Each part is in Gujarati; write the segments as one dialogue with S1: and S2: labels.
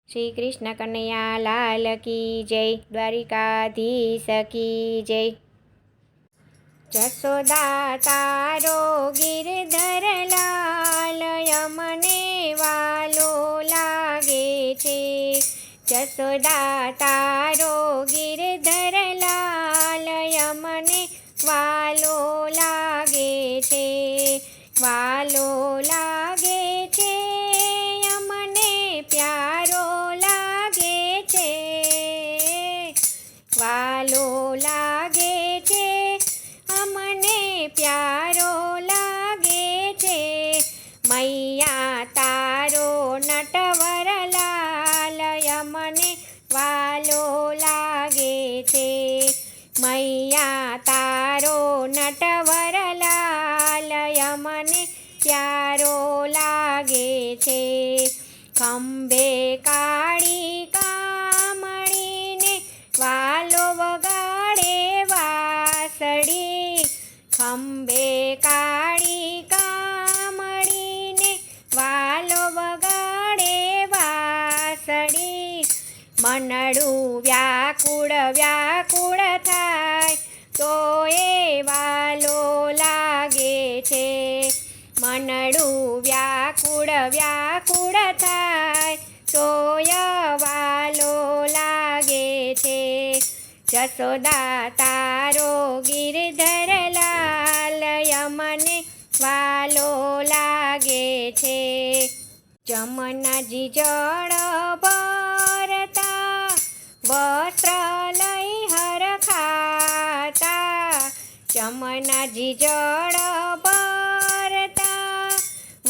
S1: શ્રી કૃષ્ણ કનૈયા લાલ કી જય, દ્વારિકાધીશ કી જય। જશોદા તારો ગિરધર લાલ યમને વાલો લાગે છે। જશોદા તારો ગિરધર લાલ યમને વાલો લાગે છે, વાલો લાગે છે, યમને પ્યારો લાગે છે, વાલો લાગે છે, અમને પ્યારો લાગે છે। મૈયા તારો નટવર લાલ યમને વાલો લાગે છે, મૈયા તારો નટવર લાલ યમને પ્યારો લાગે છે। ખંભે કાળી કામળીને વાલો વગાડે વાંસળી, ખંભે કાળી કામળીને વાલો વગાડે વાંસળી। મનડું વ્યાકુળ વ્યાકુળ થાય તો એ વાલો લાગે છે, મનડું વ્યાકુળ વ્યાકુળ થાય તોય વાલો લાગે છે। જશોદા તારો ગિરધર લાલ યમને વાલો લાગે છે। જમનાજી જળ ભરતા વસ્ત્ર લઈ હરખાતા, જમનાજી જળ ભરતા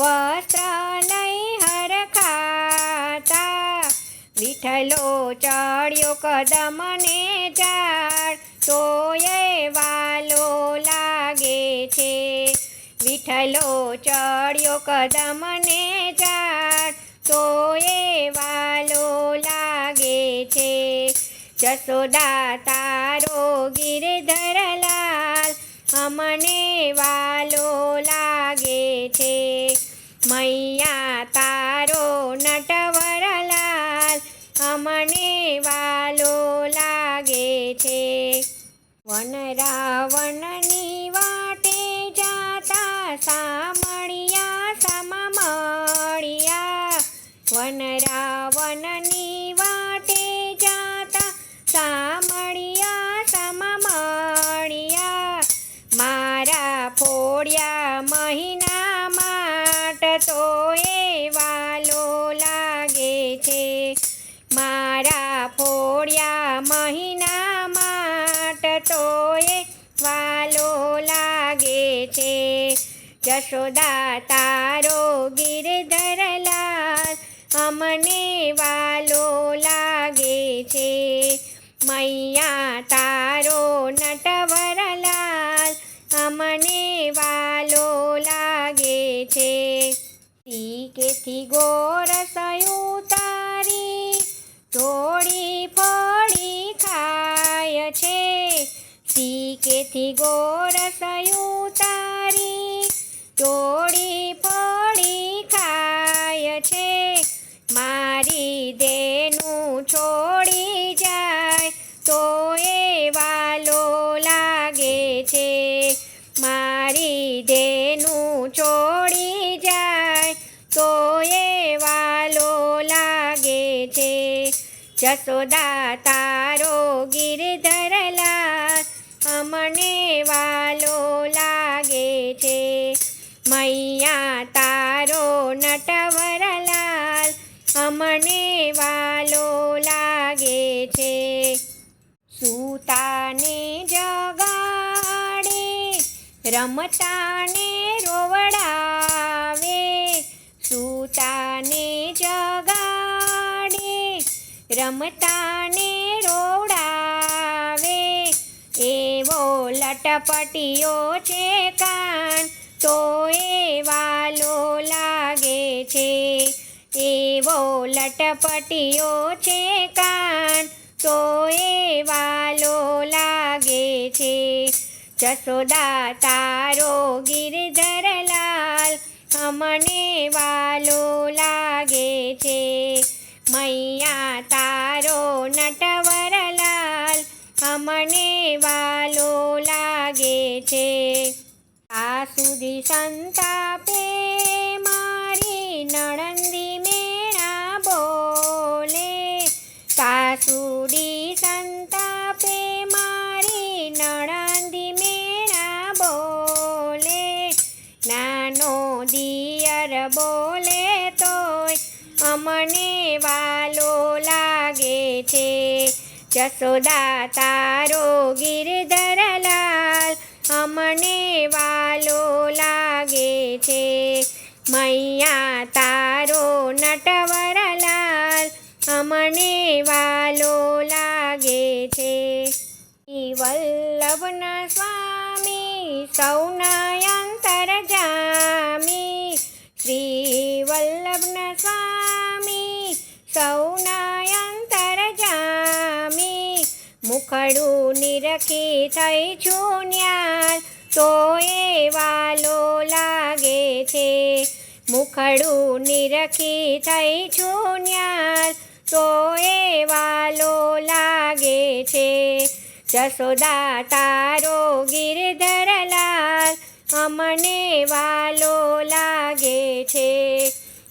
S1: વસ્ત્ર લઈ હરખાતા। વિઠ્ઠલો ચડ્યો કદમને ઝાડ તોય વાલો લાગે છે, વિઠ્ઠલો ચડ્યો કદમને ઝાડ તોય વાલો લાગે છે। જશોદા તારો ગિરધર લાલ અમને વાલો લાગે છે, મૈયા તારો નટવર લાલ અમને વાલો લાગે છે। વન રાવણની વાટે જાતા સામળિયા સમા મળ્યા, વન રાવણની વાટે જાતા સામળિયા સમા મળ્યા। મારા ફોડ્યા મહિના માટ તો એ વાલો લાગે છે, મારા ફોડ્યા મહિના માટ તો એ વાલો લાગે છે। જશોદા તારો ગિરધર લાલ અમને વાલો લાગે છે, મૈયા તારો નટવર લાલ અમને વાલો લાગે છે। ટીકેથી ગોરસયું તારી થોડી ફળી ખાય છે, ટીકેથી ગોરસયું તારી થોડી ફળી ખાય છે। મારી દેનું છોડી જાય તો એ વાલો લાગે છે, મારી દેનું છોડી જાય તો એ વાલો લાગે છે। જશોદા તારો ગિરધર લાલ અમને વાલો લાગે છે, મૈયા તારો નટવર લાલ અમને વાલો લાગે છે। સૂતાને જગાડે રમતાને રોવડાવે, સૂતાને જગાડે રમતાને રોવડાવે, એવો લટપટીયો છે કાન તો એ વાલો લાગે છે, એવો લટપટીયો છે કાન તો એ વાલો લાગે છે। જશોદા તારો ગિરધર લાલ અમને વાલો લાગે છે, મૈયા સંતાપે મારી નણંદી મેણા બોલે, સાસુડી સંતાપે મારી નણંદી મેણા બોલે, નાનો દિયર બોલે તોય અમને વાલો લાગે છે, જશોદા તારો ગિરધરલાલ અમને વાલો લાગે છે, મૈયા તારો નટવરલાલ અમને વાલો લાગે છે. વલ્લભના સ્વામી સૌના અંતરજામી, શ્રી વલ્લભના સ્વામી સૌના અંતરજામી, મુખડું નિરખી થઈ છું ન્યાલ તો એ વાલો લાગે છે, મુખડું નિરખી થઈ છું ન્યાલ તો એ વાલો લાગે છે, જશોદા તારો ગિરધરલાલ અમને વાલો લાગે છે,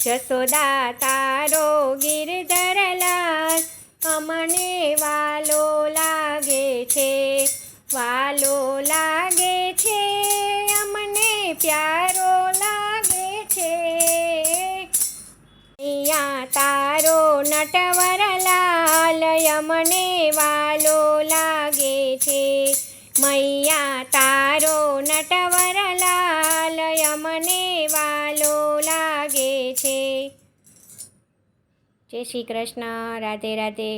S1: જશોદા તારો ગિરધરલાલ અમને વાલો લાગે છે, વાલો લાગે છે અમને પ્યારો લાગે છે, અહીંયા તારો નટવરલાલ અમને વાલો લાગે છે, મૈયા તારો નટવરલાલ અમને વાલો લાગે છે. જય શ્રી કૃષ્ણ. રાધે રાધે.